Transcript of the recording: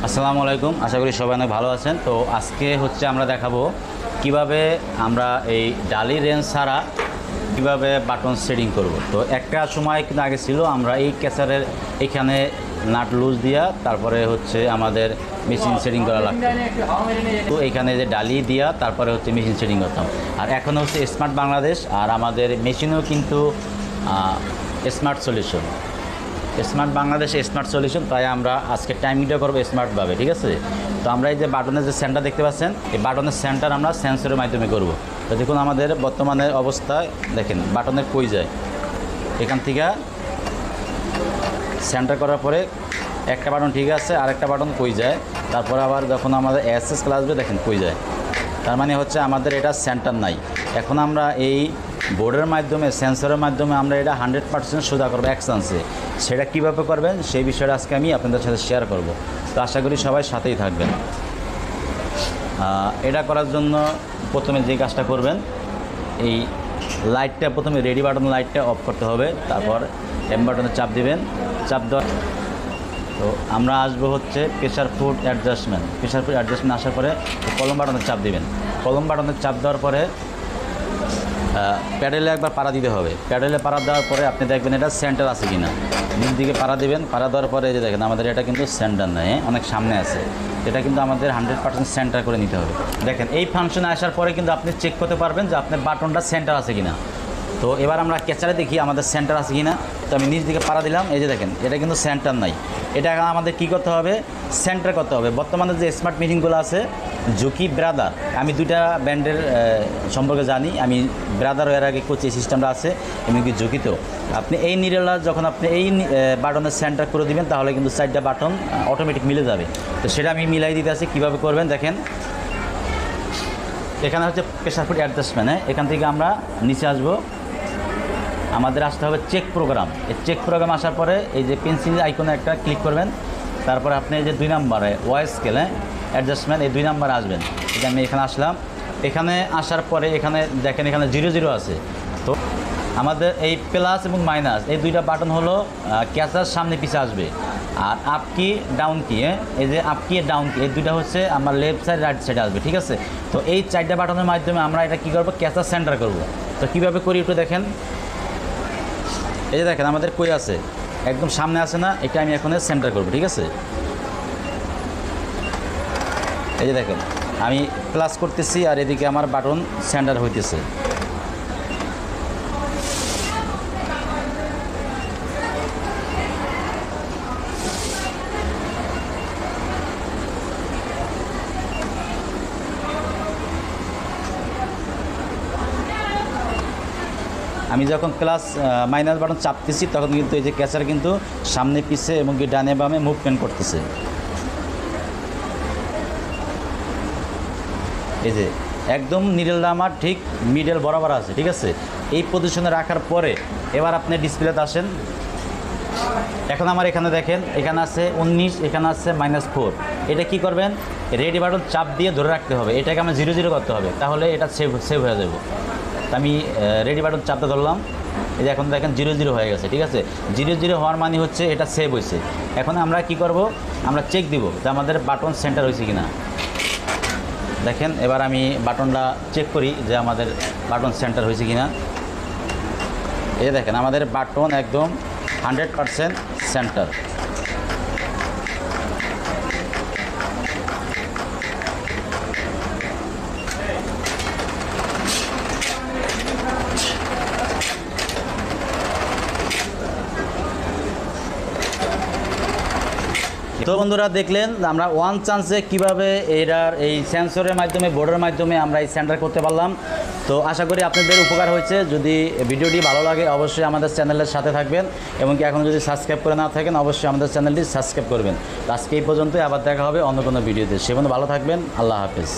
আসসালামু আলাইকুম, আশা করি সবাই অনেক ভালো আছেন। তো আজকে হচ্ছে আমরা দেখাবো কিভাবে আমরা এই ডালি রেঞ্জ ছাড়া কিভাবে বাটন সেটিং করব। তো একটা সময় কিন্তু আগে ছিল আমরা এই ক্যাচারের এখানে নাট লুজ দিয়া তারপরে হচ্ছে আমাদের মেশিন সেটিং করা লাগতো। তো এখানে যে ডালি দিয়া তারপরে হচ্ছে মেশিন সেটিং করতাম। আর এখন হচ্ছে স্মার্ট বাংলাদেশ, আর আমাদের মেশিনও কিন্তু স্মার্ট সলিউশন। স্মার্ট বাংলাদেশে স্মার্ট সলিউশন, তাই আমরা আজকে টাইমিংটা করবো স্মার্টভাবে, ঠিক আছে। তো আমরা এই যে বাটনের যে সেন্টার দেখতে পাচ্ছেন, এই বাটনের সেন্টার আমরা সেন্সরের মাধ্যমে করব। তো দেখুন আমাদের বর্তমানে অবস্থায় দেখেন বাটনের কই যায়, এখান থেকে সেন্টার করার পরে একটা বাটন ঠিক আছে, আরেকটা বাটন কই যায়, তারপরে আবার যখন আমাদের এসএস ক্লাস আসবে দেখেন কই যায়। তার মানে হচ্ছে আমাদের এটা সেন্টার নাই। এখন আমরা এই বোর্ডের মাধ্যমে সেন্সরের মাধ্যমে আমরা এটা 100% সোজা করবো এক চান্সে। সেটা কীভাবে করবেন সেই বিষয়টা আজকে আমি আপনাদের সাথে শেয়ার করব। তো আশা করি সবাই সাথেই থাকবেন। এটা করার জন্য প্রথমে যে কাজটা করবেন, এই লাইটটা প্রথমে রেডি বাটন লাইটটা অফ করতে হবে, তারপর এম বাটনে চাপ দিবেন। চাপ দেওয়ার তো আমরা আসবো হচ্ছে প্রেসার ফুড অ্যাডজাস্টমেন্ট আসার পরে কলম বাটনে চাপ দিবেন। কলম বাটনে চাপ দেওয়ার পরে প্যাডেলে একবার পাড়া দিতে হবে। প্যাডেলে পাড়া দেওয়ার পরে আপনি দেখবেন এটা সেন্টার আছে কি না। নিচ দিকে পাড়া দিবেন। পাড়া দেওয়ার পরে এই যে দেখেন আমাদের এটা কিন্তু সেন্টার নেই, অনেক সামনে আছে। এটা কিন্তু আমাদের 100% সেন্টার করে নিতে হবে। দেখেন এই ফাংশনে আসার পরে কিন্তু আপনি চেক করতে পারবেন যে আপনার বাটনটা সেন্টার আছে কি না। তো এবার আমরা ক্যাচারে দেখি আমাদের সেন্টার আছে কি না। তো আমি নিচ দিকে পাড়া দিলাম, এই যে দেখেন এটা কিন্তু সেন্টার নাই। এটা আমাদের কী করতে হবে, সেন্টার করতে হবে। বর্তমানে যে স্মার্ট মিটিংগুলো আছে জুকি ব্রাদার, আমি দুইটা ব্র্যান্ডের সম্পর্কে জানি। আমি ব্রাদার এর আগে করছি, এই সিস্টেমটা আছে এমনকি জুকিতেও। আপনি এই নিরেলা যখন আপনি এই বাটনের সেন্টার করে দিবেন তাহলে কিন্তু সাইডটা বাটন অটোমেটিক মিলে যাবে। তো সেটা আমি মিলাই দিতে আছি। কীভাবে করবেন দেখেন, এখানে হচ্ছে প্রেসার ফুড অ্যাডজাস্টমেন্ট। এখান থেকে আমরা নিচে আসবো, আমাদের আসতে হবে চেক প্রোগ্রাম। এই চেক প্রোগ্রাম আসার পরে এই যে পেন্সিল আইকনে একটা ক্লিক করবেন। তারপরে আপনি এই যে 2 নম্বরে ওয়াইস স্কেলে অ্যাডজাস্টমেন্ট, এই 2 নম্বরে আসবেন। এটা আমি এখানে আসলাম। এখানে আসার পরে এখানে দেখেন এখানে 00 আছে। তো আমাদের এই প্লাস এবং মাইনাস এই দুইটা বাটন হলো ক্যাচার সামনে পিছিয়ে আসবে। আর আপ কি ডাউন কি, এই যে আপ কি ডাউন কি, এই দুইটা হচ্ছে আমার লেফট সাইড রাইট সাইডে আসবে, ঠিক আছে। তো এই 4টা বাটনের মাধ্যমে আমরা এটা কী করবো, ক্যাচার সেন্টার করব। তো কীভাবে করি একটু দেখেন। এই যে দেখেন আমাদের কই আছে, একদম সামনে আছে না, এটা আমি এখন সেন্টার করব, ঠিক আছে। এই যে দেখেন আমি প্লাস করতেছি আর এদিকে আমার বাটন সেন্টার হইতেছে। আমি যখন প্লাস মাইনাস বাটন চাপতেছি তখন কিন্তু এই যে ক্যাচার কিন্তু সামনে পিছে এবং কি ডানে বামে মুভমেন্ট করতেছে। এই যে একদম নিডেলটা আমার ঠিক মিডল বরাবর আছে, ঠিক আছে। এই পজিশনে রাখার পরে এবার আপনি ডিসপ্লেতে আসেন। এখন আমার এখানে দেখেন এখানে আছে 19, এখানে আছে -4। এটা কি করবেন, রেডি বাটন চাপ দিয়ে ধরে রাখতে হবে। এটাকে আমার 00 করতে হবে, তাহলে এটা সেভ হয়ে যাবে। আমি রেডি বাটন চাপতে ধরলাম, এই যে এখন দেখেন 00 হয়ে গেছে, ঠিক আছে। 00 হওয়ার মানে হচ্ছে এটা সেভ হয়েছে। এখন আমরা কি করব, আমরা চেক দিব যে আমাদের বাটন সেন্টার হয়েছে কিনা। দেখেন এবার আমি বাটনটা চেক করি যে আমাদের বাটন সেন্টার হয়েছে কিনা। এই যে দেখেন আমাদের বাটন একদম 100% সেন্টার। তো বন্ধুরা দেখলেন আমরা ওয়ান চান্সে কীভাবে এটার এই সেন্সরের মাধ্যমে বোর্ডের মাধ্যমে আমরা এই সেন্টার করতে পারলাম। তো আশা করি আপনাদের উপকার হয়েছে। যদি ভিডিওটি ভালো লাগে অবশ্যই আমাদের চ্যানেলের সাথে থাকবেন, এবং কি এখন যদি সাবস্ক্রাইব করে না থাকেন অবশ্যই আমাদের চ্যানেলটি সাবস্ক্রাইব করবেন। আজকে এই পর্যন্তই, আবার দেখা হবে অন্য কোনো ভিডিওতে। সে পর্যন্ত ভালো থাকবেন। আল্লাহ হাফেজ।